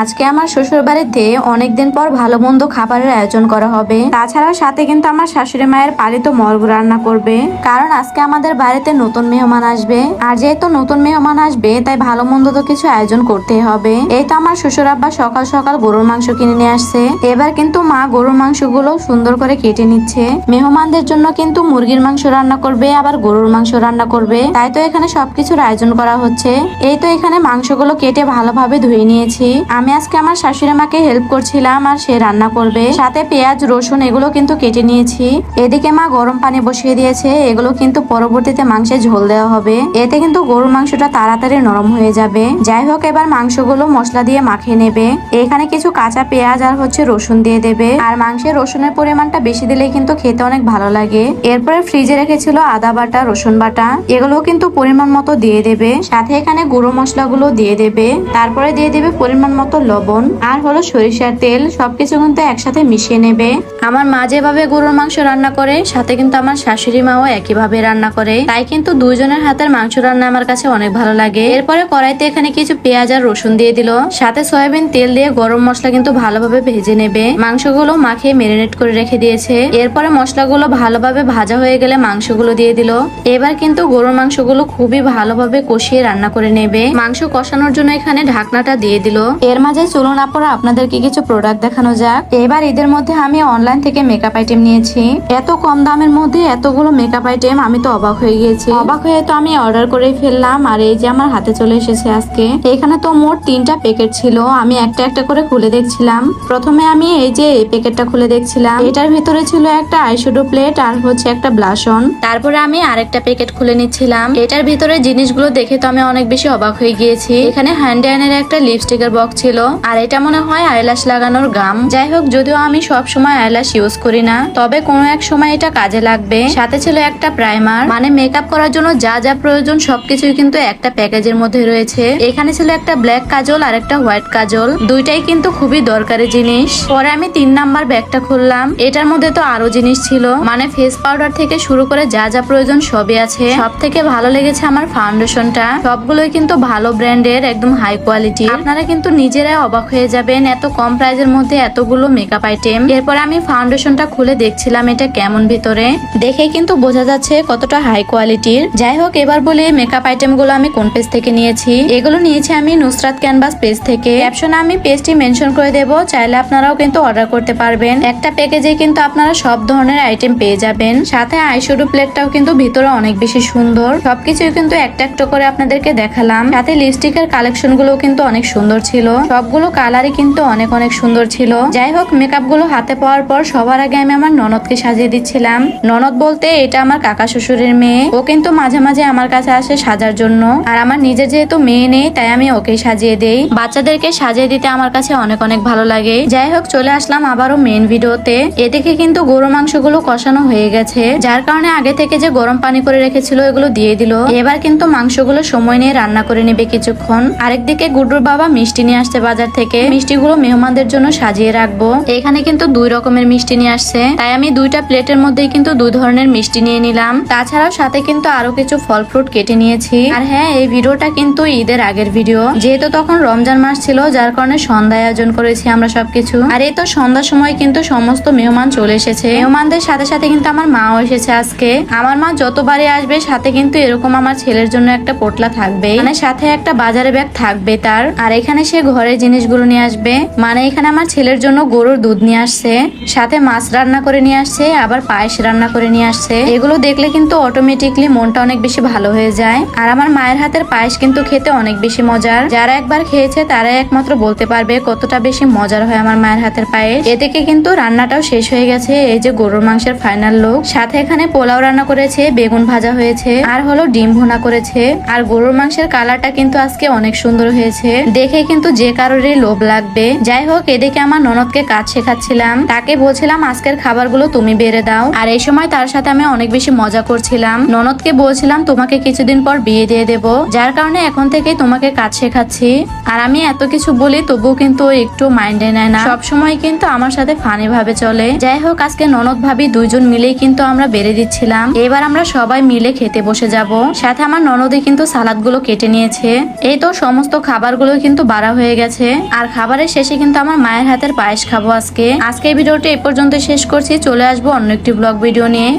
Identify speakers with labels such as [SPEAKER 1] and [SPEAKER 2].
[SPEAKER 1] আজকে আমার শ্বশুর বাড়িতে অনেকদিন পর ভালো মন্দ খাবারের আয়োজন করা হবে। তাছাড়া সাথে কিন্তু আমার শাশুড়ি মায়ের পালিত মর্গ রান্না করবে, কারণ আজকে আমাদের বাড়িতে নতুন মেহমান আসবে। আর যেহেতু নতুন মেহমান আসবে তাই ভালো মন্দ তো কিছু আয়োজন করতেই হবে। এই তো আমার শ্বশুর আব্বা সকাল সকাল গরুর মাংস কিনে নিয়ে আসছে। এবার কিন্তু মা গরুর মাংসগুলো সুন্দর করে কেটে নিচ্ছে। মেহমানদের জন্য কিন্তু মুরগির মাংস রান্না করবে, আবার গরুর মাংস রান্না করবে, তাই তো এখানে সবকিছুর আয়োজন করা হচ্ছে। এই তো এখানে মাংসগুলো কেটে ভালোভাবে ধুয়ে নিয়েছি। আমি আজকে আমার শাশুড়ি মাকে হেল্প করছিলাম আর সে রান্না করবে। সাথে পেঁয়াজ রসুন এগুলো কিন্তু কেটে নিয়েছি। এদিকে মা গরম পানি বসিয়ে দিয়েছে, এগুলো কিন্তু পরবর্তীতে মাংসে ঝোল দেওয়া হবে। এতে কিন্তু গরুর মাংসটা তাড়াতাড়ি নরম হয়ে যাবে। যাই হোক, এবার মাংসগুলো মশলা দিয়ে মাখিয়ে নেবে। এখানে কিছু কাঁচা পেঁয়াজ আর রসুন দিয়ে দেবে। আর মাংসের রসুনের পরিমাণটা বেশি দিলে কিন্তু খেতে অনেক ভালো লাগে। এরপরে ফ্রিজে রেখেছিল আদা বাটা, রসুন বাটা, এগুলো কিন্তু পরিমাণ মতো দিয়ে দেবে। সাথে এখানে গুঁড়ো মশলাগুলো দিয়ে দেবে। তারপরে দিয়ে দেবে পরিমাণ মতো লবণ আর সরিষার তেল। সবকিছু কিন্তু একসাথে মিশিয়ে নেবে। আমার মা যেভাবে গরুর মাংস রান্না করে, সাথে কিন্তু আমার শাশুড়ি মাও একইভাবে রান্না করে, তাই কিন্তু দুইজনের হাতের মাংস রান্না আমার কাছে অনেক ভালো লাগে। এরপরে কড়াইতে এখানে কিছু পেঁয়াজ আর রসুন দিয়ে দিল। সাথে সয়াবিন তেল দিয়ে গরম মশলা কিন্তু ভালোভাবে ভেজে নেবে। মাংসগুলো মাখিয়ে ম্যারিনেট করে রেখে দিয়েছে। এরপরে মশলাগুলো ভালোভাবে ভাজা হয়ে গেলে মাংসগুলো দিয়ে দিল। এবার কিন্তু গরুর মাংসগুলো খুবই ভালোভাবে কষিয়ে রান্না করে নেবে। মাংস কষানোর জন্য এখানে ঢাকনাটা দিয়ে দিল। এর মাঝে চলুন আপনারা আপনাদেরকে কিছু প্রোডাক্ট দেখানো যাক। এবার ঈদের মধ্যে আমি অনলাইন থেকে মেকআপ আইটেম নিয়েছি। এত কম দামের মধ্যে এতগুলো মেকআপ আইটেম, আমি তো অবাক হয়ে গিয়েছি। অবাক হয়ে তো আমি অর্ডার করেই ফেললাম। আর এই যে আমার হাতে চলে এসেছে আজকে। এখানে তো মোট 3টা প্যাকেট ছিল। আমি একটা একটা করে খুলে দেখছিলাম। প্রথমে আমি এই যে এই প্যাকেটটা খুলে দেখছিলাম। এটার ভিতরে ছিল একটা আইশ্যাডো প্লেট আর একটা ব্লাশ অন। তারপরে আমি আরেকটা প্যাকেট খুলে নিচ্ছিলাম। এটার ভিতরে জিনিসগুলো দেখে তো আমি অনেক বেশি অবাক হয়ে গিয়েছি। এখানে হ্যান্ডেনের একটা লিপস্টিকের বক্স ছিল। আর এটা মনে হয় আইল্যাশ লাগানোর গাম। যাই হোক, যদিও আমি সব সময় আইল্যাশ ইউজ করি না, তবে কোনো এক সময় এটা কাজে লাগবে। সাথে ছিল একটা প্রাইমার, মানে মেকআপ করার জন্য যা যা প্রয়োজন সবকিছুই কিন্তু একটা প্যাকেজের মধ্যে রয়েছে। এখানে ছিল একটা ব্ল্যাক কাজল আর একটা হোয়াইট কাজল, দুইটাই কিন্তু খুবই দরকারি জিনিস। পরে আমি 3 নাম্বার ব্যাগটা খুললাম। এটার মধ্যে তো আরো জিনিস ছিল, মানে ফেস পাউডার থেকে শুরু করে যা যা প্রয়োজন সবই আছে। সব থেকে ভালো লেগেছে আমার ফাউন্ডেশনটা। সবগুলোই কিন্তু ভালো ব্র্যান্ডের, একদম হাই কোয়ালিটি। আপনারা কিন্তু নিজেরাই অবাক হয়ে যাবেন এত কম প্রাইজের মধ্যে এতগুলো মেকআপ আইটেম। এরপরে আমি ফাউন্ডেশনটা খুলে দেখছিলাম এটা কেমন ভিতরে। দেখে কিন্তু বোঝা যাচ্ছে কতটা হাই কোয়ালিটির। যাই হোক, এবার বলি মেকআপ আইটেম গুলো আমি কোন পেজ থেকে নিয়েছি। এগুলো নিয়েছি আমি নুসরাত ক্যানভাস পেজ থেকে। ক্যাপশনে আমি পেজটি মেনশন করে দেব, চাইলে আপনারাও কিন্তু অর্ডার করতে পারবেন। একটা প্যাকেজে কিন্তু আপনারা সব ধরনের আইটেম পেয়ে যাবেন। সাথে আইশ্যাডো প্লেটটাও কিন্তু ভিতরে অনেক বেশি সুন্দর। সবকিছুই কিন্তু একটা একটা করে আপনাদেরকে দেখালাম। সাথে লিপস্টিকের কালেকশন গুলো কিন্তু অনেক সুন্দর ছিল। সবগুলো কালারই কিন্তু অনেক অনেক সুন্দর ছিল। যাই হোক, মেকআপ গুলো হাতে পাওয়ার পর সবার আগে আমি আমার ননদকে সাজিয়ে দিচ্ছিলাম। ননদ বলতে এটা আমার কাকা শ্বশুরের মেয়ে। ও কিন্তু মাঝে মাঝে আমার কাছে আসে সাজার জন্য। আর আমার নিজের যেহেতু মেয়ে নেই, তাই আমি ওকে সাজিয়ে দেই। বাচ্চাদেরকে সাজিয়ে দিতে আমার কাছে অনেক অনেক ভালো লাগে। যাই হোক, চলে আসলাম আবারও মেন ভিডিওতে। এদিকে কিন্তু গরু মাংসগুলো কষানো হয়ে গেছে, যার কারণে আগে থেকে যে গরম পানি করে রেখেছিল এগুলো দিয়ে দিল। এবার কিন্তু মাংসগুলো সময় নিয়ে রান্না করে নেবে কিছুক্ষণ। আরেকদিকে গুড্ডুর বাবা মিষ্টি নিয়ে আসছে বাজার থেকে। মিষ্টিগুলো মেহমানদের জন্য সাজিয়ে রাখবো। এখানে কিন্তু 2 রকমের মিষ্টি নিয়ে আসছে, তাই আমি 2টা প্লেটের মধ্যেই কিন্তু 2 ধরনের মিষ্টি নিয়ে নিলাম। তাছাড়াও সাথে কিন্তু আরো কিছু ফল ফ্রুট কেটে নিয়েছি। আর হ্যাঁ, এই ভিডিওটা কিন্তু ঈদের আগের ভিডিও, যেহেতু তখন রমজান মাস ছিল, যার কারণে সন্ধ্যায় আয়োজন করেছি আমরা সবকিছু। আর এই তো সন্ধ্যার সময় কিন্তু সমস্ত মেহমান চলে এসেছে। মেহমানদের সাথে সাথে কিন্তু আমার মাও এসেছে আজকে। আমার মা যতবারই আসবে সাথে কিন্তু এরকম আমার ছেলের জন্য একটা পোটলা থাকবে, মানে সাথে একটা বাজারে ব্যাগ থাকবে তার। আর এখানে সে ঘরের জিনিসগুলো নিয়ে আসবে, মানে এখানে আমার ছেলের জন্য গরুর দুধ নিয়ে আসছে, সাথে মাছ রান্না করে নিয়ে আসছে, আবার পায়েস রান্না করে নিয়ে আসছে। এগুলো দেখলে কিন্তু অটোমেটিকলি মনটা অনেক বেশি ভালো হয়ে যায়। আর আমার মায়ের হাতের পায়েস কিন্তু খেতে অনেক বেশি মজার। যারা একবার খেয়েছে তারাই একমাত্র বলতে পারবে কতটা বেশি মজার হয় আমার মায়ের হাতের পায়েস। এদিকে কিন্তু রান্নাটাও শেষ হয়ে গেছে। এই যে গরুর মাংসের ফাইনাল লুক। সাথে এখানে পোলাও রান্না করেছে, বেগুন ভাজা হয়েছে, আর ডিম ভুনা করেছে। আর গরুর মাংসের কালারটা কিন্তু আজকে অনেক সুন্দর হয়েছে, দেখে কিন্তু যে কারোরই লোভ লাগবে। যাই হোক, এদিকে আমার ননদকে কাজ শেখাচ্ছিলাম। তাকে বলছিলাম আজকের খাবারগুলো তুমি বেড়ে দাও। আর এই সময় তার সাথে আমি অনেক বেশি মজা করছিলাম। ননদকে বলছিলাম তোমাকে কিছুদিন পর বিয়ে দিয়ে দেব, যার কারণে এখন থেকে তোমাকে কাজ শেখাচ্ছি। আর আমি এত কিছু বলি তবুও কিন্তু একটু মাইন্ডে নেয় না, সব সময় কিন্তু আমার সাথে ফানি ভাবে চলে। যাই হোক, আজকে ননদ ভাবি দুইজন মিলেই কিন্তু আমরা বেড়ে দিচ্ছিলাম। এবার আমরা সবাই মিলে খেতে বসে যাব। সাথে আমার ননদই কিন্তু সালাদ গুলো কেটে নিয়েছে। এই তো সমস্ত খাবারগুলো কিন্তু বাড়া হয়ে হয়ে গেছে। আর খাবারের শেষে কিন্তু আমার মায়ের হাতের পায়েস খাবো আজকে। এই ভিডিওটা এই পর্যন্ত শেষ করছি, চলে আসবো অন্য একটি ব্লগ ভিডিও নিয়ে।